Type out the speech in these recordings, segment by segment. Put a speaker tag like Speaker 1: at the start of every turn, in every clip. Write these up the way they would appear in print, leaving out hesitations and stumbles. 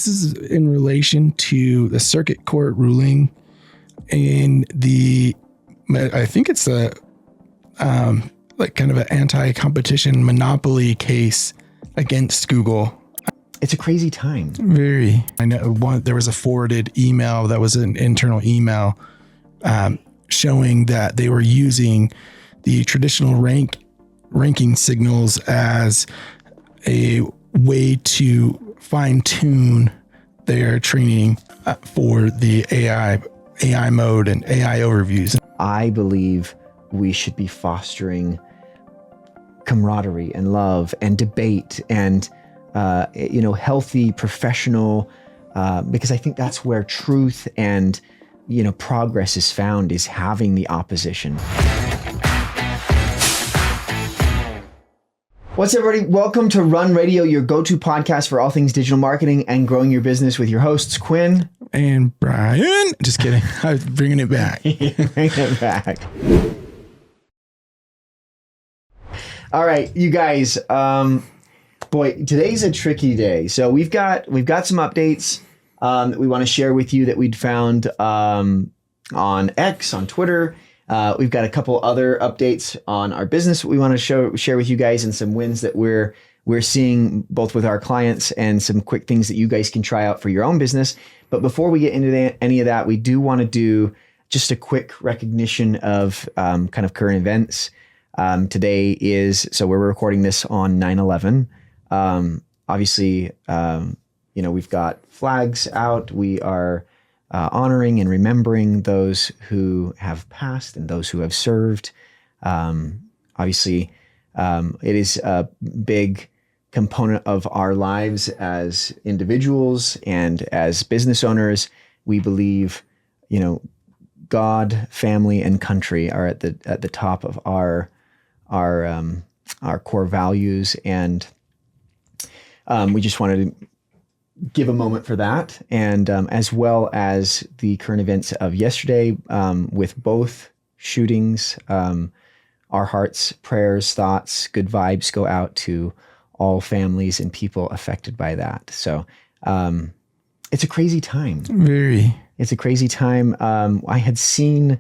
Speaker 1: this is in relation to the circuit court ruling in I think it's a like kind of an anti-competition monopoly case against Google.
Speaker 2: It's a crazy time.
Speaker 1: Very. I know there was a forwarded email that was an internal email showing that they were using the traditional ranking signals as a way to fine tune their training for the AI mode and AI overviews.
Speaker 2: I believe we should be fostering camaraderie and love and debate and healthy professional, because I think that's where truth and progress is found, is having the opposition. What's up, everybody? Welcome to Run Radio, your go-to podcast for all things digital marketing and growing your business with your hosts, Quinn
Speaker 1: and Brian. Just kidding. I was bringing it back.
Speaker 2: Bringing it back. All right, you guys. Boy, today's a tricky day. So we've got some updates that we want to share with you that we'd found on X, on Twitter. We've got a couple other updates on our business that we want to share with you guys, and some wins that we're seeing both with our clients, and some quick things that you guys can try out for your own business. But before we get into any of that, we do want to do just a quick recognition of kind of current events. Today so we're recording this on 9/11. Obviously, we've got flags out. We are honoring and remembering those who have passed and those who have served. Obviously, it is a big component of our lives as individuals and as business owners. We believe, God, family, and country are at the top of our core values, and we just wanted to give a moment for that, and as well as the current events of yesterday with both shootings. Our hearts, prayers, thoughts, good vibes go out to all families and people affected by that. So it's a crazy time.
Speaker 1: Very.
Speaker 2: It's a crazy time. I had seen,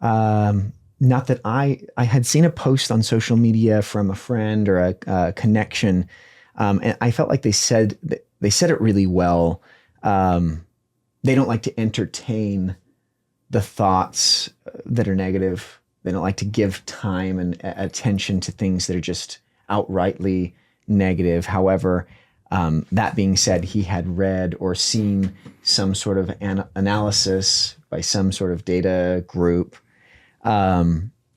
Speaker 2: not that I had seen a post on social media from a friend or a connection, and I felt like they said it really well. They don't like to entertain the thoughts that are negative. They don't like to give time and attention to things that are just outrightly negative. However, that being said, he had read or seen some sort of analysis by some sort of data group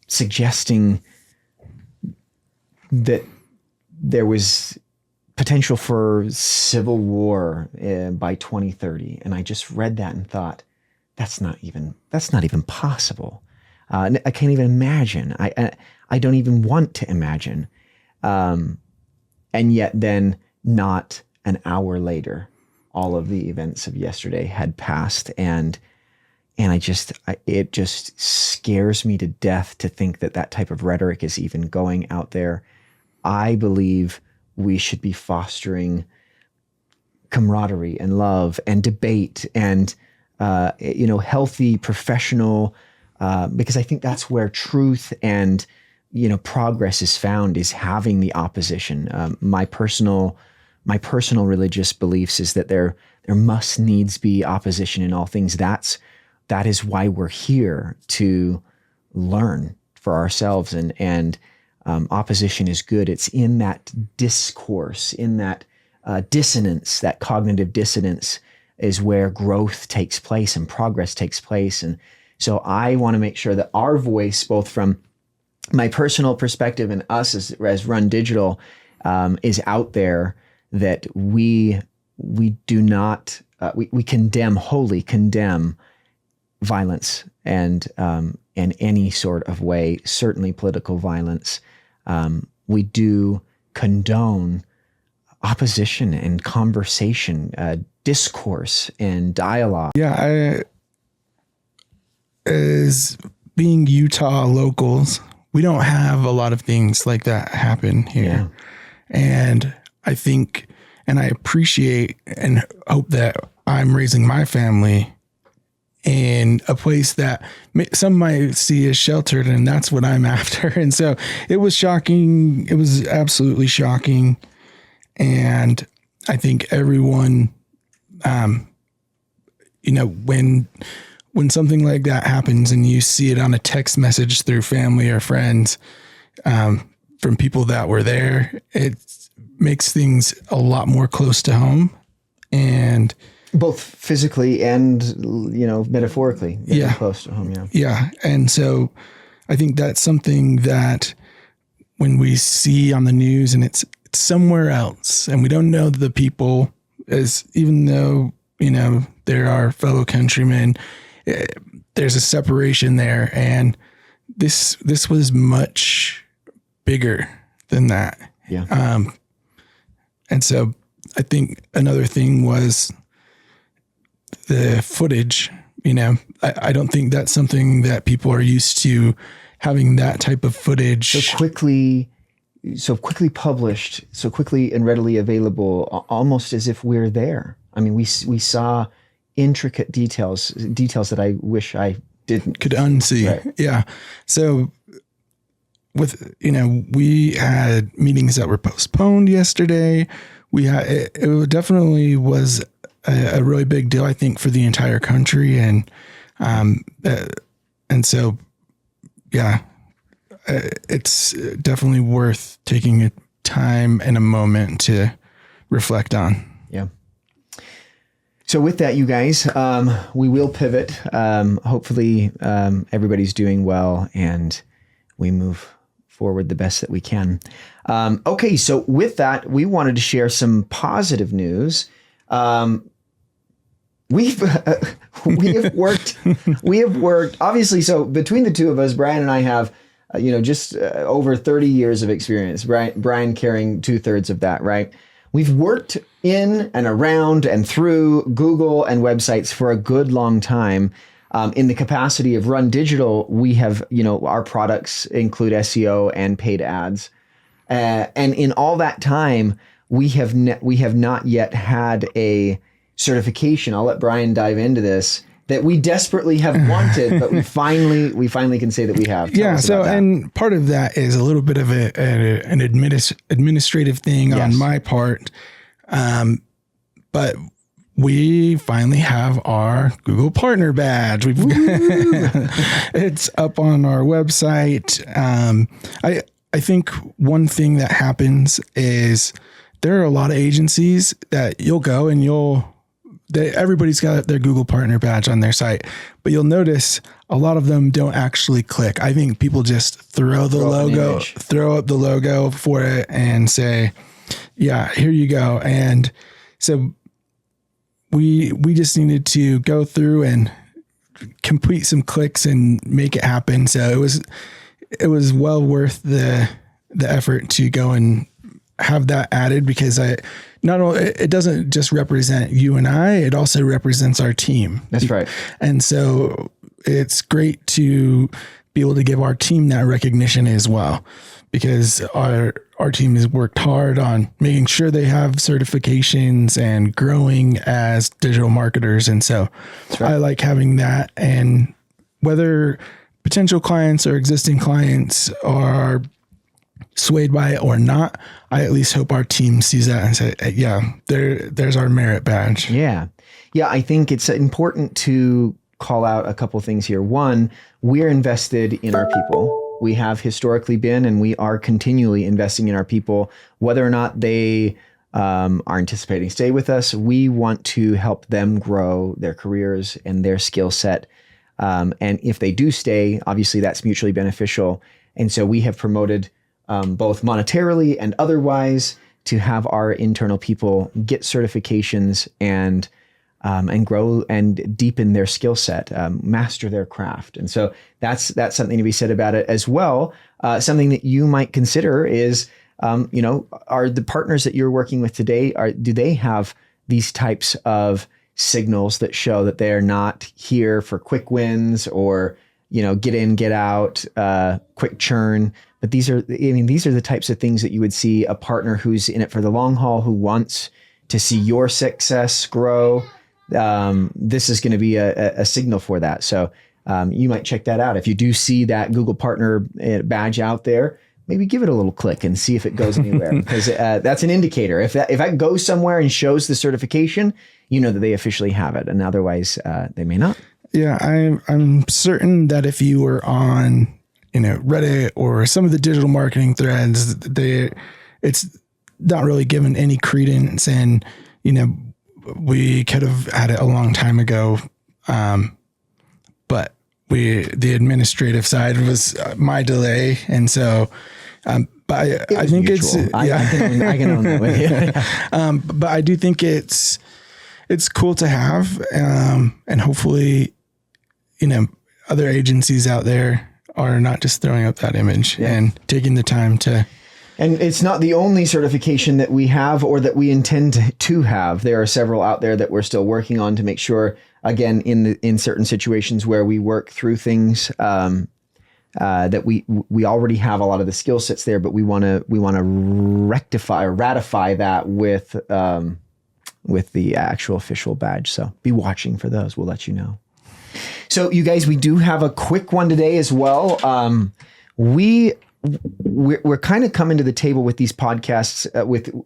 Speaker 2: suggesting that there was potential for civil war by 2030. And I just read that and thought, that's not even possible. I can't even imagine. I don't even want to imagine. And yet then, not an hour later, all of the events of yesterday had passed, and it just scares me to death to think that type of rhetoric is even going out there. I believe we should be fostering camaraderie and love and debate and healthy professional, because I think that's where truth and progress is found, is having the opposition. My personal religious beliefs is that there must needs be opposition in all things. That is why we're here, to learn for ourselves, and opposition is good. It's in that discourse, in that dissonance, that cognitive dissonance, is where growth takes place and progress takes place. And so I want to make sure that our voice, both from my personal perspective and us as Run Digital, is out there, that we do not, we wholly condemn violence and in any sort of way, certainly political violence. We do condone opposition and conversation, discourse and dialogue.
Speaker 1: Yeah, as being Utah locals, we don't have a lot of things like that happen here. Yeah. And I think And I appreciate and hope that I'm raising my family in a place that some might see as sheltered, and that's what I'm after. And so it was shocking. It was absolutely shocking. And I think everyone, when something like that happens and you see it on a text message through family or friends, from people that were there, it makes things a lot more close to home, and
Speaker 2: both physically and, metaphorically close to home. Yeah.
Speaker 1: Yeah. And so I think that's something that when we see on the news and it's somewhere else and we don't know the people, as even though, they're our fellow countrymen, there's a separation there. And this was much bigger than that.
Speaker 2: Yeah.
Speaker 1: And so I think another thing was the footage. I don't think that's something that people are used to, having that type of footage
Speaker 2: so quickly published, so quickly and readily available, almost as if we're there. I mean, we saw intricate details that I wish I
Speaker 1: could unsee.
Speaker 2: Right.
Speaker 1: Yeah. So with, we had meetings that were postponed yesterday. It definitely was a really big deal, I think, for the entire country. And so, yeah, it's definitely worth taking a time and a moment to reflect on.
Speaker 2: Yeah. So with that, you guys, we will pivot. Hopefully, everybody's doing well and we move forward the best that we can. Okay. So with that, we wanted to share some positive news. We have worked obviously. So between the two of us, Brian and I have, just over 30 years of experience. Brian carrying 2/3 of that, right? We've worked in and around and through Google and websites for a good long time. In the capacity of Run Digital, we have, our products include SEO and paid ads. And in all that time, we have not yet had a certification. I'll let Brian dive into this, that we desperately have wanted, but we finally can say that we have.
Speaker 1: Yeah. So, and part of that is a little bit of an administrative thing on my part. But we finally have our Google Partner Badge. It's up on our website. I think one thing that happens is there are a lot of agencies that you'll go and everybody's got their Google Partner Badge on their site, but you'll notice a lot of them don't actually click. I think people just throw up the logo for it and say, yeah, here you go. And so we just needed to go through and complete some clicks and make it happen. So it was well worth the effort to go and have that added, because it doesn't just represent you and I, it also represents our team.
Speaker 2: That's right.
Speaker 1: And so it's great to be able to give our team that recognition as well, because our team has worked hard on making sure they have certifications and growing as digital marketers. And so I like having that, and whether potential clients or existing clients are swayed by it or not, I at least hope our team sees that and say, yeah, there's our merit badge.
Speaker 2: Yeah. Yeah. I think it's important to call out a couple things here. One, we're invested in our people. We have historically been, and we are continually investing in our people, whether or not they are anticipating stay with us. We want to help them grow their careers and their skill set. And if they do stay, obviously that's mutually beneficial. And so we have promoted both monetarily and otherwise to have our internal people get certifications and grow and deepen their skill set, master their craft. And so that's something to be said about it as well. Something that you might consider is, are the partners that you're working with today, do they have these types of signals that show that they're not here for quick wins or, get in, get out, quick churn? But these are the types of things that you would see a partner who's in it for the long haul, who wants to see your success grow, this is going to be a signal for that. So you might check that out. If you do see that Google Partner badge out there, maybe give it a little click and see if it goes anywhere, because that's an indicator. If that goes somewhere and shows the certification, you know that they officially have it, and otherwise they may not.
Speaker 1: Yeah, I'm certain that if you were on, Reddit or some of the digital marketing threads, it's not really given any credence, and we could have had it a long time ago, but the administrative side was my delay, and so. But I think mutual. I can own that with you. But I do think it's cool to have, and hopefully, other agencies out there are not just throwing up that image and taking the time to.
Speaker 2: And it's not the only certification that we have or that we intend to have. There are several out there that we're still working on to make sure, again, in certain situations where we work through things, that we already have a lot of the skill sets there, but we want to rectify or ratify that with the actual official badge. So be watching for those. We'll let you know. So you guys, we do have a quick one today as well. We're kind of coming to the table with these podcasts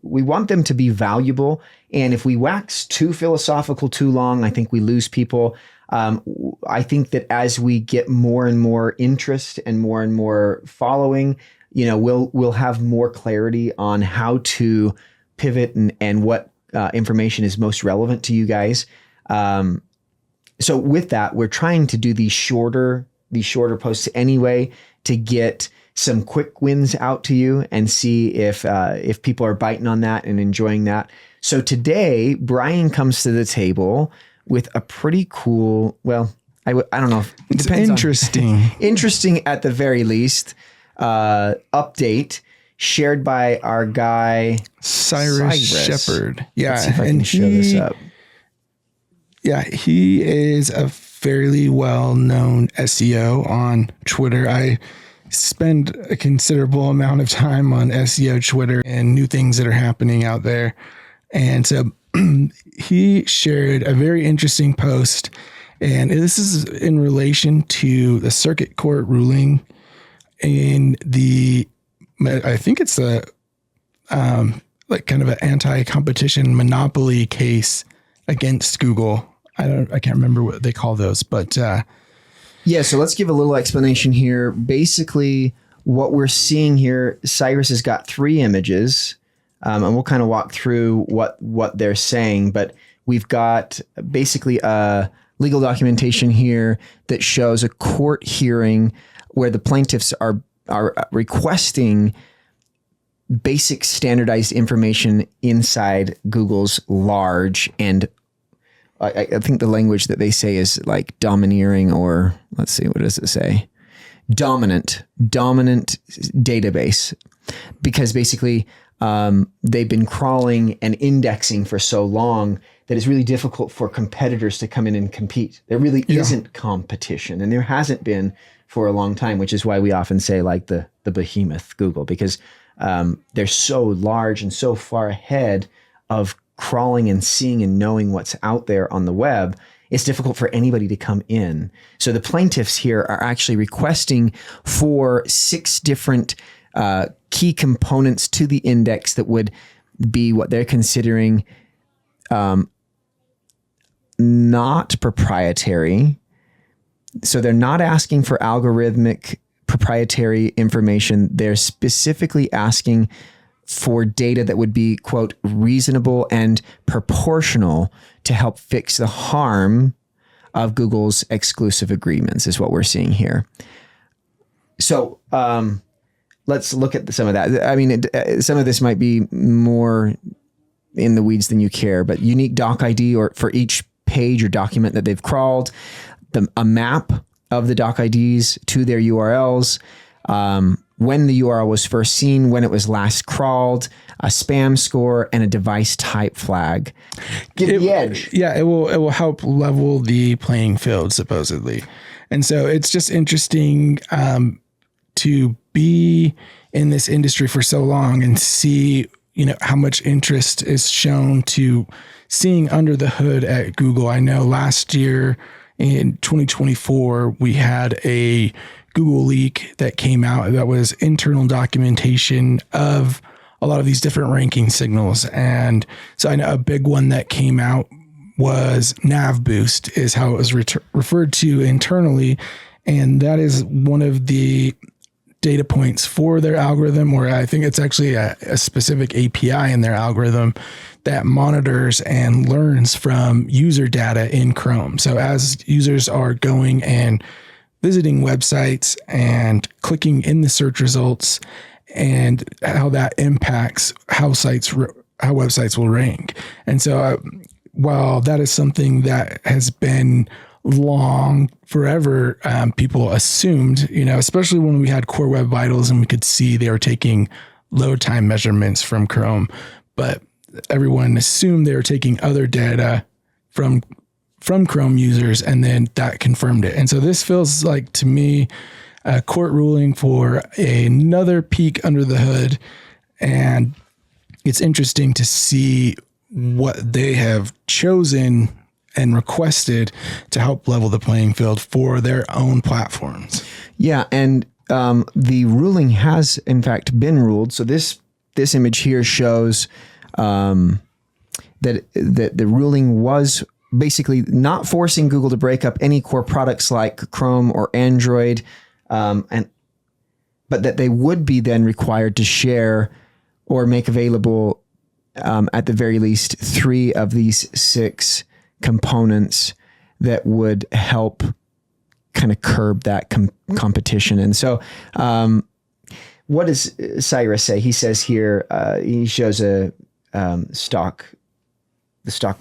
Speaker 2: we want them to be valuable. And if we wax too philosophical too long, I think we lose people. I think that as we get more and more interest and more following, we'll have more clarity on how to pivot and what information is most relevant to you guys. So with that, we're trying to do these shorter posts anyway to get some quick wins out to you and see if people are biting on that and enjoying that. So today, Brian comes to the table with a pretty cool, I don't know.
Speaker 1: It's interesting.
Speaker 2: Interesting at the very least, update shared by our guy,
Speaker 1: Cyrus Shepherd. Yeah.
Speaker 2: Let's see if I can show this up.
Speaker 1: Yeah. He is a fairly well-known SEO on Twitter. I spend a considerable amount of time on SEO Twitter and new things that are happening out there. And so he shared a very interesting post, and this is in relation to the circuit court ruling in I think it's kind of an anti-competition monopoly case against Google. I can't remember what they call those, but
Speaker 2: yeah. So let's give a little explanation here. Basically, what we're seeing here, Cyrus has got 3 images. And we'll kind of walk through what they're saying, but we've got basically a legal documentation here that shows a court hearing where the plaintiffs are requesting basic standardized information inside Google's large, and I think the language that they say is like domineering, or let's see, what does it say? Dominant database, because basically they've been crawling and indexing for so long that it's really difficult for competitors to come in and compete. There really isn't competition, and there hasn't been for a long time, which is why we often say like the behemoth Google, because they're so large and so far ahead of crawling and seeing and knowing what's out there on the web. It's difficult for anybody to come in. So the plaintiffs here are actually requesting for 6 different key components to the index that would be what they're considering not proprietary. So they're not asking for algorithmic proprietary information. They're specifically asking for data that would be, quote, reasonable and proportional to help fix the harm of Google's exclusive agreements, is what we're seeing here. So let's look at some of that. I mean, some of this might be more in the weeds than you care, but unique doc ID or for each page or document that they've crawled, a map of the doc IDs to their URLs, when the URL was first seen, when it was last crawled, a spam score, and a device type flag. Give the edge.
Speaker 1: Yeah, it will help level the playing field, supposedly. And so it's just interesting to be in this industry for so long and see how much interest is shown to seeing under the hood at Google. I know last year in 2024, we had a Google leak that came out that was internal documentation of a lot of these different ranking signals. And so I know a big one that came out was nav boost is how it was referred to internally. And that is one of the data points for their algorithm, or I think it's actually a specific API in their algorithm that monitors and learns from user data in Chrome. So as users are going and visiting websites and clicking in the search results, and how that impacts how websites will rank. And so while that is something that has been long forever, people assumed, especially when we had Core Web Vitals and we could see they were taking load time measurements from Chrome, but everyone assumed they were taking other data from Chrome users, and then that confirmed it. And so this feels like, to me, a court ruling for another peek under the hood. And it's interesting to see what they have chosen and requested to help level the playing field for their own platforms.
Speaker 2: Yeah, and the ruling has in fact been ruled. So this image here shows that the ruling was basically not forcing Google to break up any core products like Chrome or Android, but that they would be then required to share or make available at the very least 3 of these 6 components that would help kind of curb that competition. And so what does Cyrus say? He says here, he shows the stock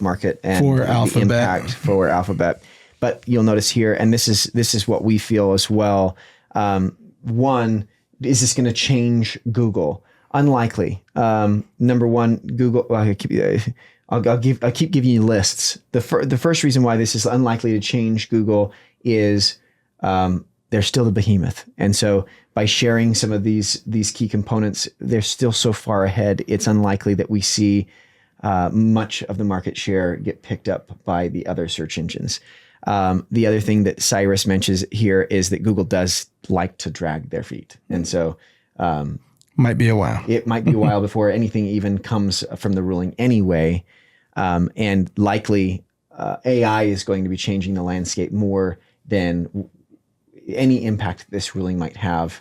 Speaker 2: market and
Speaker 1: for
Speaker 2: the
Speaker 1: Alphabet.
Speaker 2: Impact for Alphabet. But you'll notice here, and this is what we feel as well. One, is this going to change Google? Unlikely. Number one, Google. Well, I'll keep giving you lists. The first reason why this is unlikely to change Google is they're still the behemoth, and so by sharing some of these key components, they're still so far ahead. It's unlikely that we see much of the market share get picked up by the other search engines. The other thing that Cyrus mentions here is that Google does like to drag their feet, and so.
Speaker 1: Might be a while.
Speaker 2: It might be a while before anything even comes from the ruling anyway. And likely AI is going to be changing the landscape more than any impact this ruling might have.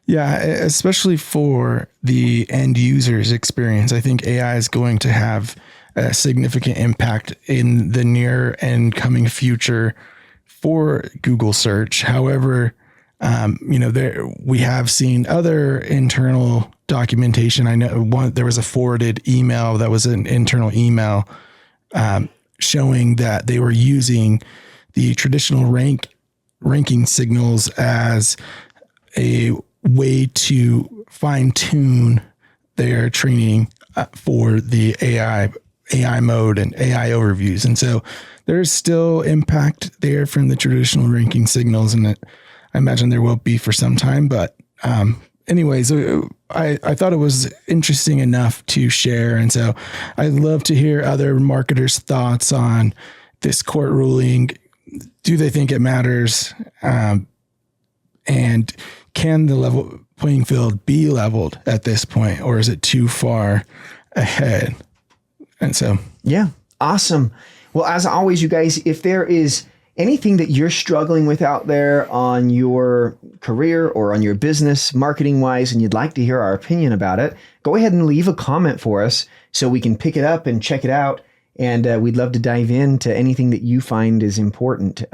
Speaker 1: Yeah, especially for the end user's experience. I think AI is going to have a significant impact in the near and coming future for Google search. However, we have seen other internal documentation. I know there was a forwarded email that was an internal email showing that they were using the traditional ranking signals as a way to fine tune their training for the AI mode and AI overviews. And so there's still impact there from the traditional ranking signals, and I imagine there will be for some time, but anyways, I thought it was interesting enough to share. And so I'd love to hear other marketers' thoughts on this court ruling. Do they think it matters? And can the level playing field be leveled at this point, or is it too far ahead? And so,
Speaker 2: yeah, awesome. Well, as always, you guys, if there is anything that you're struggling with out there on your career or on your business marketing wise, and you'd like to hear our opinion about it, go ahead and leave a comment for us so we can pick it up and check it out. And we'd love to dive into anything that you find is important.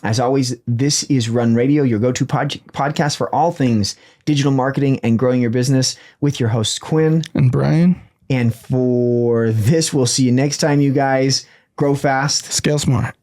Speaker 2: As always, this is Run Radio, your go-to podcast for all things digital marketing and growing your business, with your hosts, Quinn
Speaker 1: and Brian.
Speaker 2: And for this, we'll see you next time, you guys. Grow fast.
Speaker 1: Scale smart.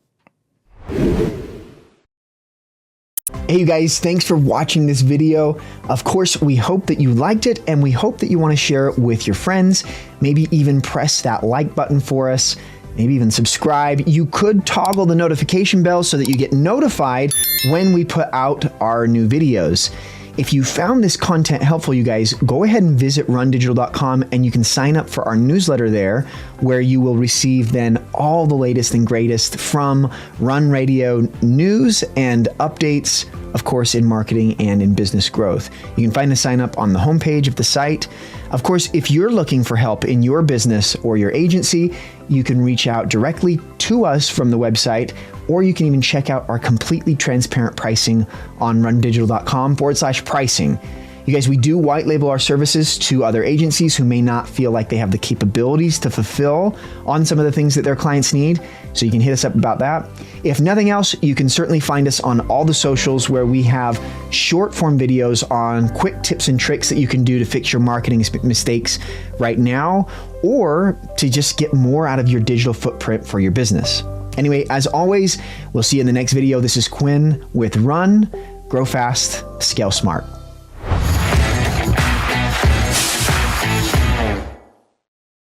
Speaker 2: Hey you guys, thanks for watching this video. Of course, we hope that you liked it, and we hope that you want to share it with your friends. Maybe even press that like button for us. Maybe even subscribe. You could toggle the notification bell so that you get notified when we put out our new videos. If you found this content helpful, you guys, go ahead and visit rundigital.com and you can sign up for our newsletter there, where you will receive then all the latest and greatest from Run Radio news and updates, of course, in marketing and in business growth. You can find the sign up on the homepage of the site. Of course, if you're looking for help in your business or your agency, you can reach out directly to us from the website, or you can even check out our completely transparent pricing on rundigital.com/pricing. You guys, we do white label our services to other agencies who may not feel like they have the capabilities to fulfill on some of the things that their clients need. So you can hit us up about that. If nothing else, you can certainly find us on all the socials, where we have short form videos on quick tips and tricks that you can do to fix your marketing mistakes right now, or to just get more out of your digital footprint for your business. Anyway, as always, we'll see you in the next video. This is Quinn with Run, Grow Fast, Scale Smart.